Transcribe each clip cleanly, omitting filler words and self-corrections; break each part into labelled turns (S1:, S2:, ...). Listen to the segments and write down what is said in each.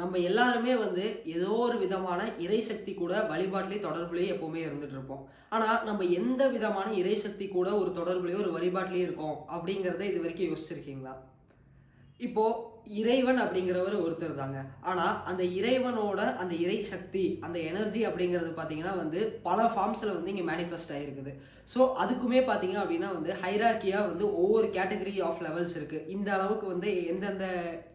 S1: நம்ம எல்லாருமே ஏதோ ஒரு விதமான இறை சக்தி கூட வழிபாட்டிலே தொடர்புலயே எப்பவுமே இருந்துட்டு இருப்போம். ஆனா நம்ம எந்த விதமான இறை சக்தி கூட ஒரு தொடர்புலயோ ஒரு வழிபாட்டிலேயே இருக்கோம் அப்படிங்கிறத இது வரைக்கும் யோசிச்சிருக்கீங்களா? இப்போ இறைவன் அப்படிங்கிறவர் ஒருத்தர் தாங்க. ஆனா அந்த இறைவனோட அந்த இறை சக்தி, அந்த எனர்ஜி அப்படிங்கிறது பார்த்தீங்கன்னா பல ஃபார்ம்ஸ்ல இங்க மேனிஃபெஸ்ட் ஆயிருக்குது. ஸோ அதுக்குமே பார்த்தீங்க அப்படின்னா ஹைரார்கியா ஒவ்வொரு கேட்டகரி ஆஃப் லெவல்ஸ் இருக்கு. இந்த அளவுக்கு எந்தெந்த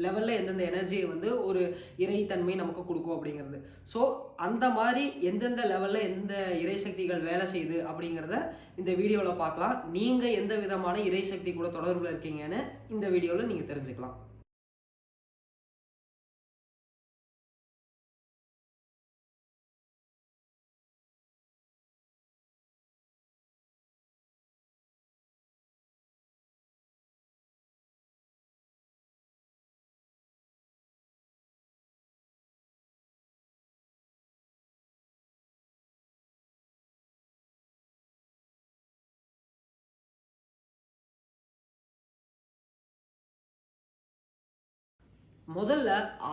S1: லெவல்ல எந்தெந்த எனர்ஜியை ஒரு இறைத்தன்மை நமக்கு கொடுக்கும் அப்படிங்கிறது. ஸோ அந்த மாதிரி எந்தெந்த லெவல்ல எந்த இறை சக்திகள் வேலை செய்யுது அப்படிங்கிறத இந்த வீடியோவில் பார்க்கலாம். நீங்க எந்த விதமான இறை சக்தி கூட தொடர்புல இருக்கீங்கன்னு இந்த வீடியோவில் நீங்க தெரிஞ்சுக்கலாம். முதல்ல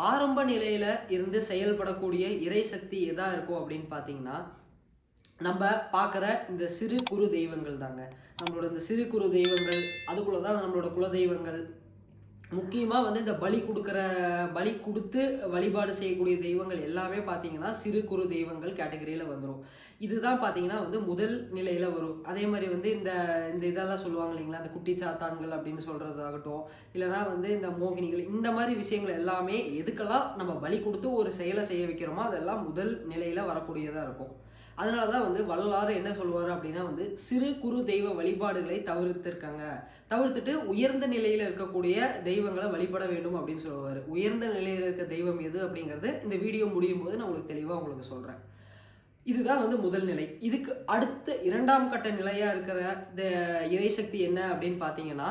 S1: ஆரம்ப நிலையில இருந்து செயல்படக்கூடிய இறை சக்தி எதா இருக்கும் அப்படின்னு பார்த்தீங்கன்னா, நம்ம பார்க்குற இந்த சிறு குறு தெய்வங்கள் தாங்க. நம்மளோட இந்த சிறு குறு தெய்வங்கள், அதுக்குள்ள தான் நம்மளோட குலதெய்வங்கள். முக்கியமா இந்த பலி குடுத்து வழிபாடு செய்யக்கூடிய தெய்வங்கள் எல்லாமே பார்த்தீங்கன்னா, சிறு குறு தெய்வங்கள் கேட்டகரியில வந்துரும். இதுதான் பார்த்தீங்கன்னா முதல் நிலையில வரும். அதே மாரி இந்த இந்த இதெல்லாம் சொல்லுவாங்க இல்லைங்களா? அந்த குட்டி சாத்தான்கள் அப்படின்னு சொல்றதாகட்டும், இல்லன்னா இந்த மோகினிகள், இந்த மாரி விஷயங்கள் எல்லாமே எதுக்கெல்லாம் நம்ம பலி குடுத்து ஒரு செயலை செய்ய வைக்கிறோமோ, அதெல்லாம் முதல் நிலையில வரக்கூடியதா இருக்கும். அதனால தான் வள்ளலார் என்ன சொல்லுவாரு அப்படின்னா சிறு குறு தெய்வ வழிபாடுகளை தவிர்த்துட்டு உயர்ந்த நிலையில இருக்கக்கூடிய தெய்வங்களை வழிபட வேண்டும் அப்படின்னு சொல்லுவாரு. உயர்ந்த நிலையில இருக்க தெய்வம் எது அப்படிங்கிறது இந்த வீடியோ முடியும் போது நான் உங்களுக்கு தெளிவா உங்களுக்கு சொல்றேன். இதுதான் முதல் நிலை. இதுக்கு அடுத்த 2ஆம் கட்ட நிலையா இருக்கிற இந்த இறைசக்தி என்ன அப்படின்னு பார்த்தீங்கன்னா,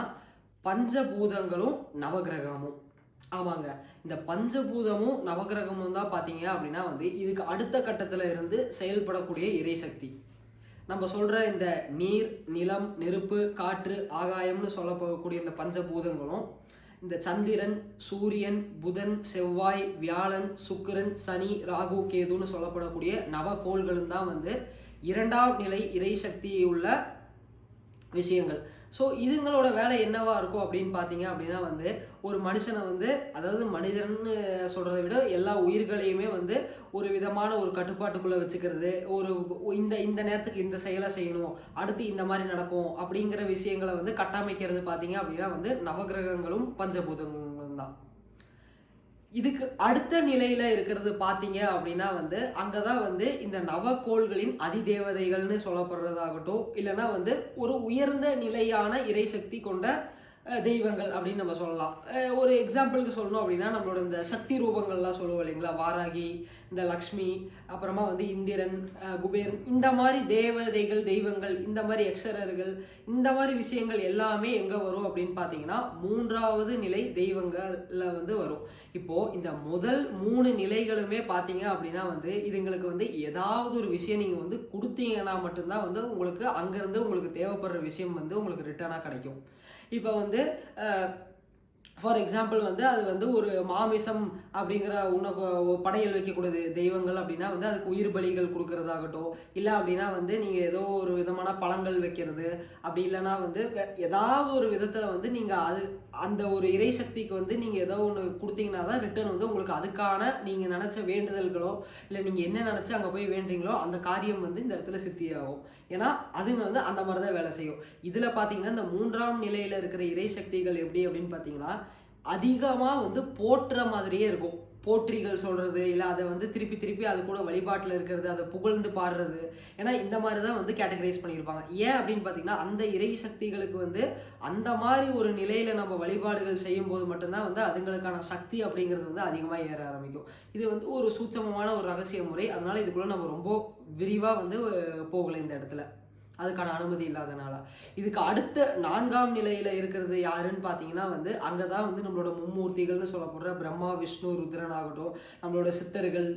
S1: பஞ்சபூதங்களும் நவகிரகமும். ஆமாங்க. இந்த பஞ்சபூதமும் நவகிரகமும் தான் பார்த்தீங்க அப்படின்னா இதுக்கு அடுத்த கட்டத்துல இருந்து செயல்படக்கூடிய இறைசக்தி. நம்ம சொல்ற இந்த நீர், நிலம், நெருப்பு, காற்று, ஆகாயம்னு சொல்லப்படக்கூடிய இந்த பஞ்சபூதங்களும், இந்த சந்திரன், சூரியன், புதன், செவ்வாய், வியாழன், சுக்கிரன், சனி, ராகு, கேதுன்னு சொல்லப்படக்கூடிய நவகோள்களும் தான் 2ஆம் நிலை இறைசக்தி உள்ள விஷயங்கள். ஸோ இதுங்களோட வேலை என்னவா இருக்கும் அப்படின்னு பார்த்தீங்க அப்படின்னா ஒரு மனுஷனை அதாவது மனிதன்னு சொல்றதை விட எல்லா உயிர்களையுமே ஒரு விதமான ஒரு கட்டுப்பாட்டுக்குள்ள வச்சுக்கிறது, ஒரு இந்த இந்த நேரத்துக்கு இந்த செயலை செய்யணும், அடுத்து இந்த மாதிரி நடக்கும் அப்படிங்கிற விஷயங்களை கட்டமைக்கிறது பார்த்தீங்க அப்படின்னா நவகிரகங்களும் பஞ்சபூதங்களும் தான். இதுக்கு அடுத்த நிலையில இருக்கிறது பார்த்தீங்க அப்படின்னா அங்கதான் இந்த நவக்கோள்களின் அதிதேவதைகள்னு சொல்லப்படுறதாகட்டும், இல்லைன்னா ஒரு உயர்ந்த நிலையான இறைசக்தி கொண்ட தெய்வங்கள் அப்படின்னு நம்ம சொல்லலாம். ஒரு எக்ஸாம்பிளுக்கு சொல்லணும் அப்படின்னா நம்மளோட இந்த சக்தி ரூபங்கள்லாம் சொல்லுவோம் இல்லைங்களா? வாராகி, இந்த லக்ஷ்மி, அப்புறமா இந்திரன், குபேரன், இந்த மாதிரி தேவதைகள், தெய்வங்கள், இந்த மாதிரி யக்ஷரர்கள், இந்த மாதிரி விஷயங்கள் எல்லாமே எங்க வரும் அப்படின்னு பார்த்தீங்கன்னா 3வது நிலை தெய்வங்கள்ல வரும். இப்போ இந்த முதல் 3 நிலைகளுமே பார்த்தீங்க அப்படின்னா இதுங்களுக்கு ஏதாவது ஒரு விஷயம் நீங்க கொடுத்தீங்கன்னா மட்டும்தான் உங்களுக்கு அங்கிருந்து உங்களுக்கு தேவைப்படுற விஷயம் உங்களுக்கு ரிட்டர்னா கிடைக்கும். இப்போ ஃபார் எக்ஸாம்பிள் அது ஒரு மாமிசம் அப்படிங்கிற படையல் வைக்கக்கூடிய தெய்வங்கள் அப்படின்னா அதுக்கு உயிர் பலிகள் கொடுக்கறதாகட்டும், இல்லை அப்படின்னா நீங்கள் ஏதோ ஒரு விதமான பழங்கள் வைக்கிறது, அப்படி இல்லைன்னா ஏதாவது ஒரு விதத்தில் நீங்கள் அந்த ஒரு இறை சக்திக்கு நீங்கள் ஏதோ ஒன்று கொடுத்தீங்கன்னா தான் ரிட்டர்ன் உங்களுக்கு அதுக்கான நீங்கள் நினச்ச வேண்டுதல்களோ, இல்லை நீங்கள் என்ன நினச்சி அங்கே போய் வேண்டீங்களோ அந்த காரியம் இந்த இடத்துல சித்தியாகும். ஏன்னா அதுங்க அந்த மாதிரி தான் வேலை செய்யும். இதில் பார்த்தீங்கன்னா இந்த 3ஆம் நிலையில் இருக்கிற இறை சக்திகள் எப்படி அப்படின்னு பார்த்தீங்கன்னா அதிகமாக போற்றுற மாதிரியே இருக்கும். போற்றிகள் சொல்றது, இல்லை அதை திருப்பி திருப்பி அது கூட வழிபாட்டில் இருக்கிறது, அதை புகழ்ந்து பாடுறது. ஏன்னா இந்த மாதிரி தான் கேட்டகரைஸ் பண்ணியிருப்பாங்க. ஏன் அப்படின்னு பார்த்தீங்கன்னா அந்த இறை சக்திகளுக்கு அந்த மாதிரி ஒரு நிலையில நம்ம வழிபாடுகள் செய்யும் போது மட்டும்தான் அதுங்களுக்கான சக்தி அப்படிங்கிறது அதிகமாக ஏற ஆரம்பிக்கும். இது ஒரு சூட்சமமான ஒரு ரகசிய முறை. அதனால இதுக்குள்ள நம்ம ரொம்ப விரிவாக போகலை இந்த இடத்துல. அதுக்கான அனுமதி இல்லாதனால. இதுக்கு அடுத்த 4ஆம் நிலையில இருக்கிறது யாருன்னு பார்த்தீங்கன்னா வந்து அங்கதான் வந்து நம்மளோட மும்மூர்த்திகள்னு சொல்லப்படுற பிரம்மா, விஷ்ணு, ருத்ரன் ஆகட்டும், நம்மளோட சித்தர்கள்,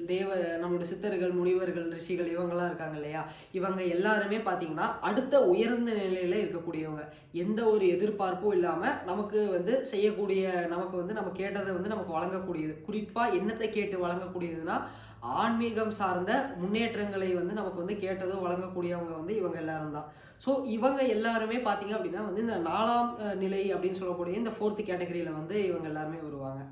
S1: நம்மளோட சித்தர்கள், முனிவர்கள், ரிஷிகள் இவங்கெல்லாம் இருக்காங்க இல்லையா, இவங்க எல்லாருமே பார்த்தீங்கன்னா அடுத்த உயர்ந்த நிலையில இருக்கக்கூடியவங்க. எந்த ஒரு எதிர்பார்ப்பும் இல்லாம நமக்கு வந்து செய்யக்கூடிய, நமக்கு வந்து நம்ம கேட்டதை வந்து நமக்கு வழங்கக்கூடியது. குறிப்பா என்னத்தை கேட்டு வழங்கக்கூடியதுன்னா ஆன்மீகம் சார்ந்த முன்னேற்றங்களை வந்து நமக்கு வந்து கேட்டதோ வழங்கக்கூடியவங்க வந்து இவங்க எல்லாரும் தான். ஸோ இவங்க எல்லாருமே பார்த்தீங்க அப்படின்னா வந்து இந்த 4ஆம் நிலை அப்படின்னு சொல்லக்கூடிய இந்த 4th கேட்டகரியில வந்து இவங்க எல்லாருமே வருவாங்க.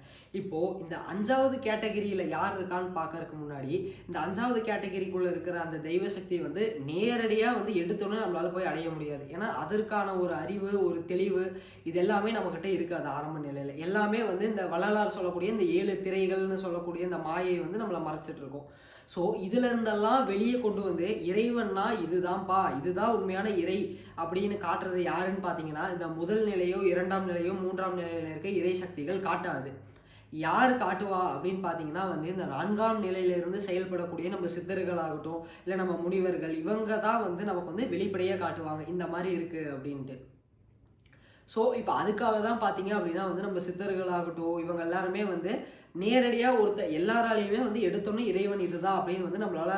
S1: இப்போ இந்த 5வது கேட்டகரியில யார் இருக்கான்னு பார்க்கறதுக்கு முன்னாடி இந்த 5வது கேட்டகரிக்குள்ள இருக்கிற அந்த தெய்வ சக்தி வந்து நேரடியா வந்து எடுத்தோன்னே நம்மளால போய் அடைய முடியாது. ஏன்னா அதற்கான ஒரு அறிவு, ஒரு தெளிவு இது எல்லாமே நம்மகிட்ட இருக்காது ஆரம்ப நிலையில. எல்லாமே வந்து இந்த வள்ளலார் சொல்லக்கூடிய இந்த 7 திரைகள்னு சொல்லக்கூடிய இந்த மாயை வந்து நம்மளை மறைச்சிட்டு இருக்கும். ஸோ இதுல இருந்தெல்லாம் வெளியே கொண்டு வந்து இறைவன்னா இதுதான்ப்பா, இதுதான் உண்மையான இறை அப்படின்னு காட்டுறது யாருன்னு பார்த்தீங்கன்னா இந்த முதல் நிலையோ 2ஆம் நிலையோ 3ஆம் நிலையில இருக்க இறை சக்திகள் காட்டாது. யார் காட்டுவா அப்படின்னு பார்த்தீங்கன்னா வந்து இந்த 4ஆம் நிலையில இருந்து செயல்படக்கூடிய நம்ம சித்தர்கள் ஆகட்டும், இல்லை நம்ம முனிவர்கள், இவங்க தான் வந்து நமக்கு வந்து வெளிப்படையாக காட்டுவாங்க இந்த மாதிரி இருக்கு அப்படின்ட்டு. ஸோ இப்போ அதுக்காக தான் பார்த்தீங்க அப்படின்னா வந்து நம்ம சித்தர்களாகட்டும் இவங்க எல்லாருமே வந்து நேரடியாக எல்லாராலையுமே வந்து எடுத்தோன்னே இறைவன் இதுதான் அப்படின்னு வந்து நம்மளால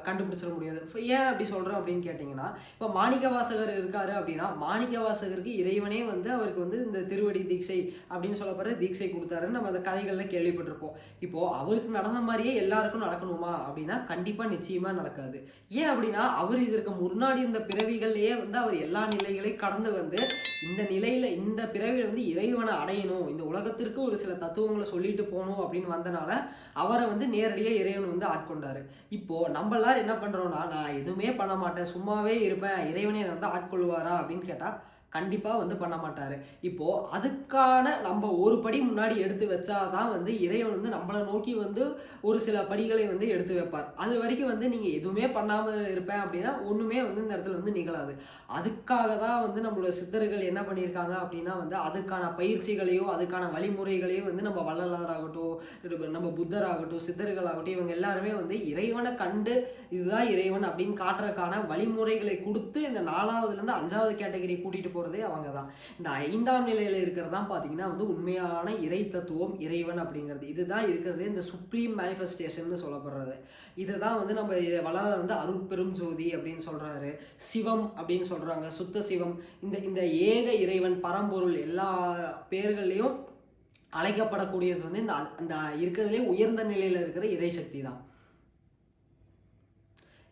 S1: கண்டுபிடிச்சிட முடியாது. ஏன் அப்படி சொல்கிறோம் அப்படின்னு கேட்டிங்கன்னா, இப்போ மாணிக்கவாசகர் இருக்காரு அப்படின்னா மாணிக்கவாசகருக்கு இறைவனே வந்து அவருக்கு வந்து இந்த திருவடி தீட்சை அப்படின்னு சொல்லப்படுற தீட்சை கொடுத்தாருன்னு நம்ம அந்த கதைகளில் கேள்விப்பட்டிருப்போம். இப்போது அவருக்கு நடந்த மாதிரியே எல்லாருக்கும் நடக்கணுமா அப்படின்னா கண்டிப்பாக நிச்சயமாக நடக்காது. ஏன் அப்படின்னா அவர் இதற்கு முன்னாடி இந்த பிறவிகள்லேயே வந்து அவர் எல்லா நிலைகளையும் கடந்து வந்து இந்த நிலையில இந்த பிறவில வந்து இறைவனை அடையணும், இந்த உலகத்திற்கு ஒரு சில தத்துவங்களை சொல்லிட்டு போகணும் அப்படின்னு வந்தனால அவரை வந்து நேரடியாக இறைவன் வந்து ஆட்கொண்டாரு. இப்போ நம்ம எல்லாரும் என்ன பண்றோம்னா, நான் எதுவுமே பண்ண மாட்டேன் சும்மாவே இருப்பேன், இறைவனை வந்து ஆட்கொள்வாரா அப்படின்னு கேட்டா கண்டிப்பா வந்து பண்ண மாட்டாரு. இப்போ அதுக்கான நம்ம ஒரு படி முன்னாடி எடுத்து வச்சாதான் வந்து இறைவன் வந்து நம்மளை நோக்கி வந்து ஒரு சில படிகளை வந்து எடுத்து வைப்பார். அது வரைக்கும் வந்து நீங்க எதுவுமே பண்ணாம இருப்பேன் அப்படின்னா ஒண்ணுமே வந்து இந்த இடத்துல வந்து நிகழாது. அதுக்காக தான் வந்து நம்மளோட சித்தர்கள் என்ன பண்ணியிருக்காங்க அப்படின்னா வந்து அதுக்கான பயிற்சிகளையோ அதுக்கான வழிமுறைகளையும் வந்து நம்ம வள்ளலாராகட்டும், நம்ம புத்தராகட்டும், சித்தர்களாகட்டும் இவங்க எல்லாருமே வந்து இறைவனை கண்டு இதுதான் இறைவன் அப்படின்னு காட்டுறதுக்கான வழிமுறைகளை கொடுத்து இந்த 4ஆவதுல இருந்து 5ஆவது கேட்டகரி கூட்டிட்டு போறதே அவங்க தான். இந்த 5ஆம் நிலையில இருக்கிறது தான் பாத்தீங்கன்னா வந்து உண்மையான இறை தத்துவம், இறைவன் அப்படிங்கிறது. இதுதான் இருக்கிறது இந்த சுப்ரீம் மேனிஃபெஸ்டேஷன் சொல்லப்படுறது. இதுதான் வந்து நம்ம வள்ளலார் வந்து அருட்பெரும் ஜோதி அப்படின்னு சொல்றாரு, சிவம் அப்படின்னு சொல்றாங்க, சுத்த சிவம். இந்த ஏக இறைவன் பரம்பொருள் எல்லா பேர்கள்லையும் அழைக்கப்படக்கூடியது வந்து இந்த இருக்கிறதுலே உயர்ந்த நிலையில இருக்கிற இறை சக்தி தான்.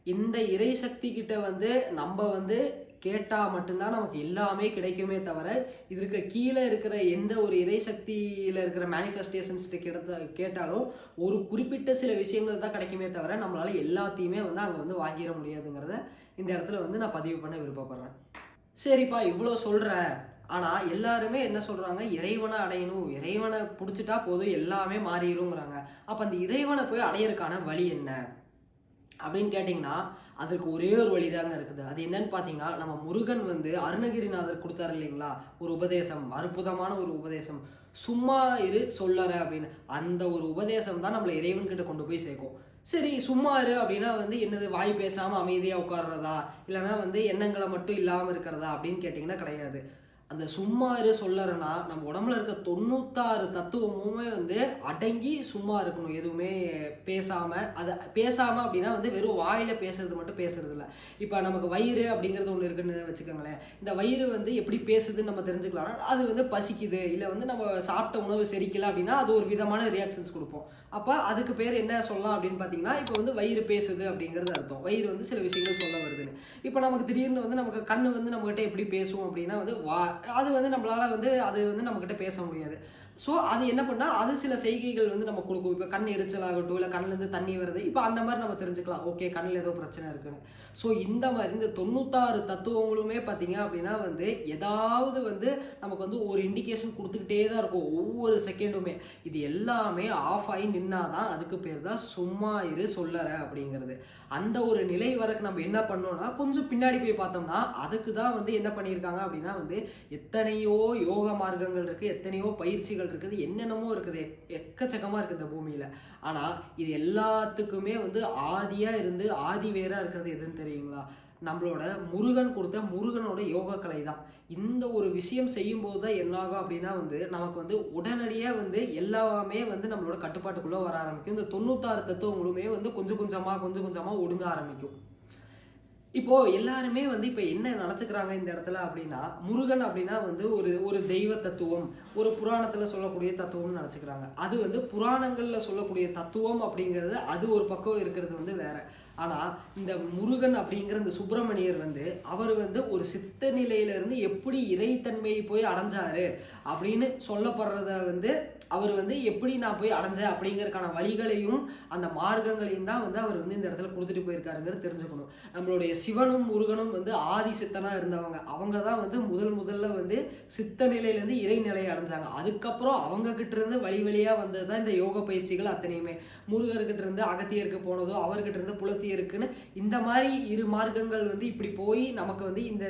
S1: இந்த இறை சக்தி கிட்ட வந்து நம்ம வந்து கேட்டா மட்டும்தான் நமக்கு எல்லாமே கிடைக்குமே தவிர இதற்கு கீழே இருக்கிற எந்த ஒரு இறை சக்தியில இருக்கிற மேனிஃபெஸ்டேஷன்ஸ் கேட்டாலும் ஒரு குறிப்பிட்ட சில விஷயங்கள் தான் கிடைக்குமே தவிர நம்மளால எல்லாத்தையுமே வந்து அங்க வந்து வாங்கிட முடியாதுங்கிறத இந்த இடத்துல வந்து நான் பதிவு பண்ண விருப்பப்படுறேன். சரிப்பா இவ்வளோ சொல்ற, ஆனா எல்லாருமே என்ன சொல்றாங்க, இறைவனை அடையணும், இறைவனை பிடிச்சிட்டா போதும் எல்லாமே மாறிடுங்கிறாங்க. அப்ப அந்த இறைவனை போய் அடையறதுக்கான வழி என்ன அப்படின்னு கேட்டிங்கன்னா அதற்கு ஒரே ஒரு வழிதாங்க இருக்குது. அது என்னன்னு பார்த்தீங்கன்னா நம்ம முருகன் வந்து அருணகிரிநாதர் கொடுத்தாரு இல்லைங்களா ஒரு உபதேசம், அற்புதமான ஒரு உபதேசம், சும்மா இரு சொல்லற அப்படின்னு. அந்த ஒரு உபதேசம் தான் நம்மளை இறைவன் கிட்ட கொண்டு போய் சேர்க்கும். சரி சும்மா இரு அப்படின்னா வந்து என்னது வாய் பேசாம அமைதியா உட்கார்றதா இல்லைன்னா வந்து எண்ணங்களை மட்டும் இல்லாம இருக்கிறதா அப்படின்னு கேட்டிங்கன்னா கிடையாது. அந்த சும்மா இரு சொல்லறனா நம்ம உடம்புல இருக்க 96 தத்துவமுமே வந்து அடங்கி சும்மா இருக்கணும், எதுவுமே பேசாம. அதை பேசாம அப்படின்னா வந்து வெறும் வாயில பேசுறது மட்டும் பேசுறது இல்லை. இப்ப நமக்கு வயிறு அப்படிங்கிறது ஒண்ணு இருக்குன்னு வச்சுக்கோங்களேன். இந்த வயிறு வந்து எப்படி பேசுதுன்னு நம்ம தெரிஞ்சுக்கலாம். அது வந்து பசிக்குது இல்லை வந்து நம்ம சாப்பிட்ட உணவு செரிக்கல அப்படின்னா அது ஒரு விதமான ரியாக்ஷன்ஸ் கொடுப்போம். அப்ப அதுக்கு பேர் என்ன சொல்லலாம் அப்படின்னு பாத்தீங்கன்னா இப்போ வந்து வயிறு பேசுது அப்படிங்கிறது அர்த்தம். வயிறு வந்து சில விஷயங்கள் சொல்ல வருதுன்னு. இப்போ நமக்கு திடீர்னு வந்து நமக்கு கண்ணு வந்து நம்ம கிட்ட எப்படி பேசுவோம் அப்படின்னா வந்து அது வந்து நம்மளால வந்து அது வந்து நம்ம கிட்ட பேச முடியாது. ஸோ அது என்ன பண்ணா அது சில செய்கைகள் வந்து நம்ம கொடுக்கும். இப்போ கண் எரிச்சல் ஆகட்டும் இல்லை கண்ணுல இருந்து தண்ணி வருது, இப்போ அந்த மாதிரி நம்ம தெரிஞ்சுக்கலாம் ஓகே கண்ணில் ஏதோ பிரச்சனை இருக்குன்னு. ஸோ இந்த மாதிரி இந்த 96 தத்துவங்களுமே பார்த்தீங்க அப்படின்னா வந்து ஏதாவது வந்து நமக்கு வந்து ஒரு இண்டிகேஷன் கொடுத்துக்கிட்டே தான் இருக்கும் ஒவ்வொரு செகண்டுமே. இது எல்லாமே ஆஃப் ஆகி நின்னாதான் அதுக்கு பேர் தான் சும்மா இரு சொல்லற அப்படிங்கிறது. அந்த ஒரு நிலை வரைக்கும் நம்ம என்ன பண்ணோம்னா கொஞ்சம் பின்னாடி போய் பார்த்தோம்னா அதுக்கு தான் வந்து என்ன பண்ணியிருக்காங்க அப்படின்னா வந்து எத்தனையோ யோக மார்க்கங்கள் இருக்கு, எத்தனையோ பயிற்சிகள் இருக்குது, என்னென்னமோ இருக்குது, எக்கச்சக்கமா இருக்குது இந்த பூமியில. ஆனா இது எல்லாத்துக்குமே வந்து ஆதியா இருந்து ஆதி வேறா இருக்கிறது எதுன்னு தெரியுங்களா? நம்மளோட முருகன் கொடுத்த முருகனோட யோக கலை தான். இந்த ஒரு விஷயம் செய்யும்போது தான் என்னாகும் அப்படின்னா வந்து நமக்கு வந்து உடனடியாக வந்து எல்லாமே வந்து நம்மளோட கட்டுப்பாட்டுக்குள்ளே வர ஆரம்பிக்கும். இந்த 96 தத்துவங்களுமே வந்து கொஞ்சம் கொஞ்சமாக ஒடுங்க ஆரம்பிக்கும். இப்போ எல்லாருமே வந்து இப்போ என்ன நினச்சிக்கிறாங்க இந்த இடத்துல அப்படின்னா, முருகன் அப்படின்னா வந்து ஒரு ஒரு தெய்வ தத்துவம், ஒரு புராணத்துல சொல்லக்கூடிய தத்துவம்னு நினச்சிக்கிறாங்க. அது வந்து புராணங்கள்ல சொல்லக்கூடிய தத்துவம் அப்படிங்கிறது அது ஒரு பக்கம் இருக்கிறது வந்து வேற. ஆனா இந்த முருகன் அப்படிங்கிற இந்த சுப்பிரமணியர் வந்து அவர் வந்து ஒரு சித்த நிலையில இருந்து எப்படி இறைத்தன்மையை போய் அடைஞ்சாரு அப்படின்னு சொல்லப்படுறத வந்து அவர் வந்து எப்படி நான் போய் அடைஞ்சேன் அப்படிங்கறதுக்கான வழிகளையும் அந்த மார்க்கங்களையும் தான் வந்து அவர் வந்து இந்த இடத்துல கொடுத்துட்டு போயிருக்காருங்கிறது தெரிஞ்சுக்கணும். நம்மளுடைய சிவனும் முருகனும் வந்து ஆதி சித்தனா இருந்தவங்க. அவங்க தான் வந்து முதல்ல வந்து சித்த நிலையிலேருந்து இறைநிலையை அடைஞ்சாங்க. அதுக்கப்புறம் அவங்க கிட்ட இருந்து வழியா வந்தது தான் இந்த யோக பயிற்சிகள் அத்தனையுமே. முருகர்கிட்ட இருந்து அகத்தியருக்கு போனதோ, அவர்கிட்ட இருந்து புலத்தியருக்குன்னு இந்த மாதிரி இரு மார்க்கங்கள் வந்து இப்படி போய் நமக்கு வந்து இந்த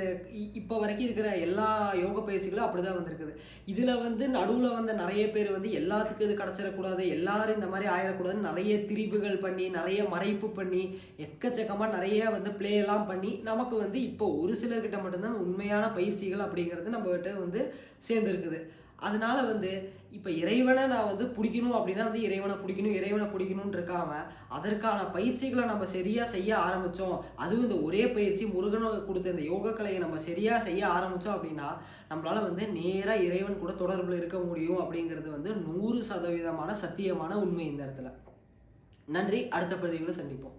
S1: இப்போ வரைக்கும் இருக்கிற எல்லா யோக பயிற்சிகளும் அப்படிதான் வந்திருக்குது. இதுல வந்து நடுவுல வந்த நிறைய பேர் வந்து எல்லாத்துக்கும் இது கிடைச்சிடக்கூடாது, எல்லாரும் இந்த மாதிரி ஆயிடக்கூடாதுன்னு நிறைய திரிபுகள் பண்ணி, நிறைய மறைப்பு பண்ணி, எக்கச்சக்கமா நிறைய வந்து பிளே எல்லாம் பண்ணி நமக்கு வந்து இப்போ ஒரு சிலர்கிட்ட மட்டும்தான் உண்மையான பயிற்சிகள் அப்படிங்கிறது நம்ம கிட்ட வந்து சேர்ந்துருக்குது. அதனால வந்து இப்போ இறைவனை நான் வந்து பிடிக்கணும் அப்படின்னா வந்து இறைவனை பிடிக்கணும்னு இருக்காம அதற்கான பயிற்சிகளை நம்ம சரியா செய்ய ஆரம்பிச்சோம். அதுவும் இந்த ஒரே பயிற்சி முருகனை கொடுத்த இந்த யோக கலையை நம்ம சரியா செய்ய ஆரம்பிச்சோம் அப்படின்னா நம்மளால வந்து நேரா இறைவன் கூட தொடர்புல இருக்க முடியும் அப்படிங்கிறது வந்து 100% சத்தியமான உண்மை இந்த இடத்துல. நன்றி. அடுத்த பதிவுல சந்திப்போம்.